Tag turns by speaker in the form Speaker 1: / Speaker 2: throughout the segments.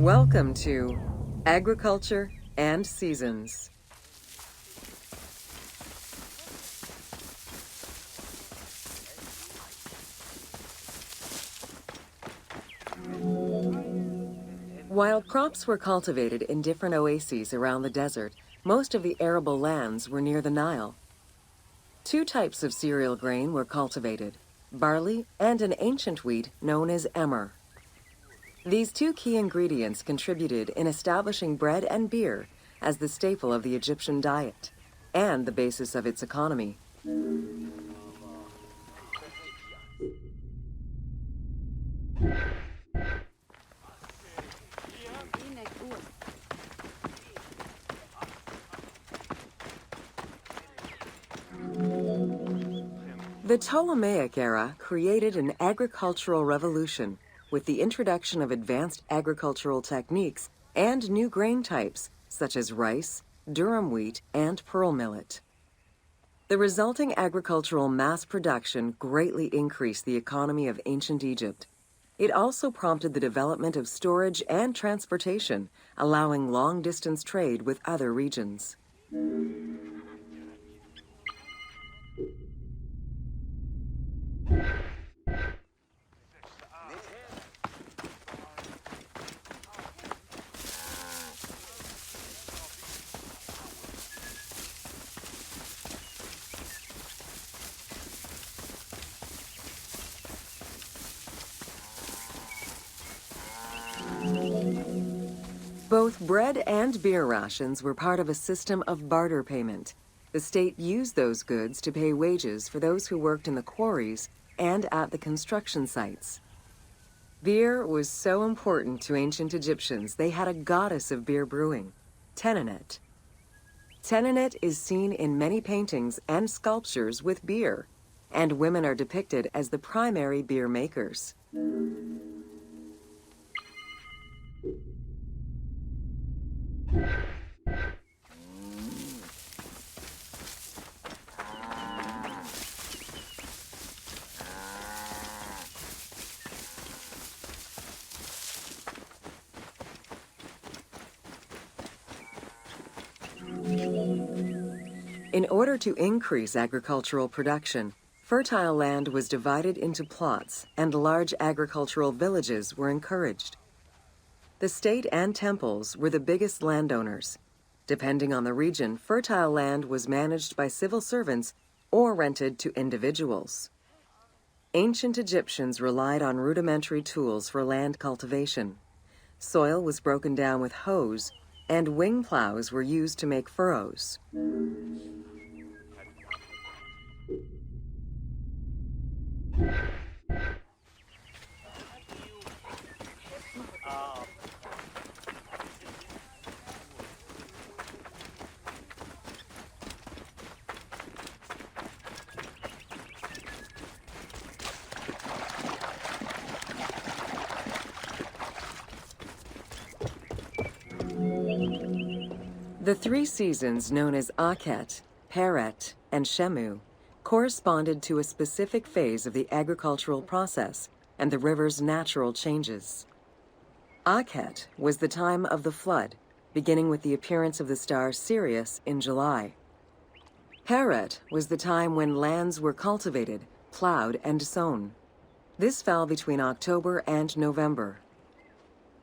Speaker 1: Welcome to Agriculture and Seasons. While crops were cultivated in different oases around the desert, most of the arable lands were near the Nile. Two types of cereal grain were cultivated, barley and an ancient wheat known as emmer. These two key ingredients contributed in establishing bread and beer as the staple of the Egyptian diet and the basis of its economy. The Ptolemaic era created an agricultural revolution with the introduction of advanced agricultural techniques and new grain types such as rice, durum wheat, and pearl millet. The resulting agricultural mass production greatly increased the economy of ancient Egypt. It also prompted the development of storage and transportation, allowing long-distance trade with other regions. Both bread and beer rations were part of a system of barter payment. The state used those goods to pay wages for those who worked in the quarries and at the construction sites. Beer was so important to ancient Egyptians, they had a goddess of beer brewing, Tenenet. Tenenet is seen in many paintings and sculptures with beer, and women are depicted as the primary beer makers. In order to increase agricultural production, fertile land was divided into plots and large agricultural villages were encouraged. The state and temples were the biggest landowners. Depending on the region, fertile land was managed by civil servants or rented to individuals. Ancient Egyptians relied on rudimentary tools for land cultivation. Soil was broken down with hoes, and wing plows were used to make furrows. The three seasons known as Akhet, Peret, and Shemu corresponded to a specific phase of the agricultural process and the river's natural changes. Akhet was the time of the flood, beginning with the appearance of the star Sirius in July. Peret was the time when lands were cultivated, plowed, and sown. This fell between October and November.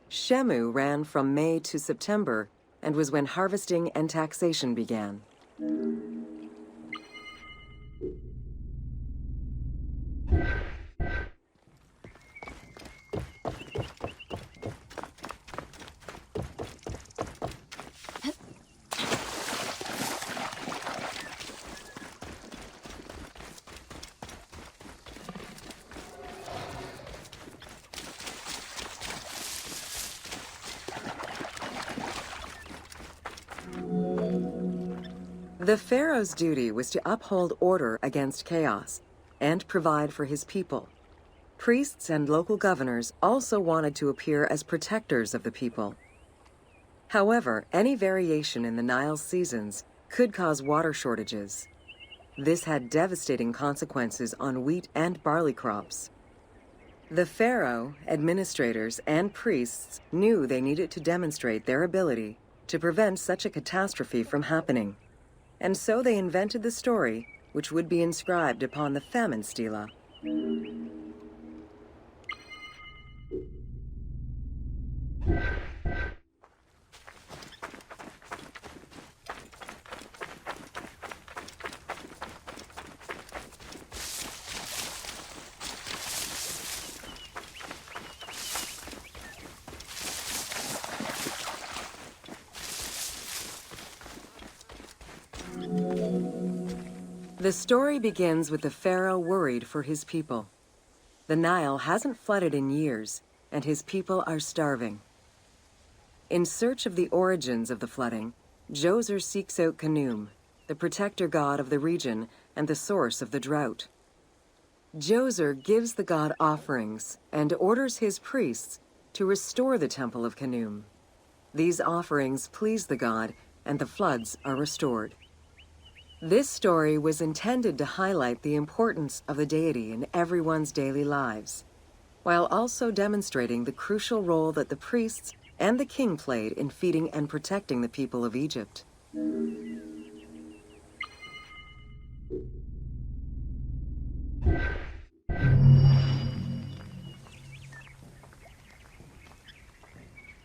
Speaker 1: Shemu ran from May to September and was when harvesting and taxation began. The pharaoh's duty was to uphold order against chaos and provide for his people. Priests and local governors also wanted to appear as protectors of the people. However, any variation in the Nile's seasons could cause water shortages. This had devastating consequences on wheat and barley crops. The pharaoh, administrators, and priests knew they needed to demonstrate their ability to prevent such a catastrophe from happening. And so they invented the story, which would be inscribed upon the famine stela. The story begins with the pharaoh worried for his people. The Nile hasn't flooded in years, and his people are starving. In search of the origins of the flooding, Djoser seeks out Khnum, the protector god of the region and the source of the drought. Djoser gives the god offerings and orders his priests to restore the temple of Khnum. These offerings please the god, and the floods are restored. This story was intended to highlight the importance of the deity in everyone's daily lives, while also demonstrating the crucial role that the priests and the king played in feeding and protecting the people of Egypt.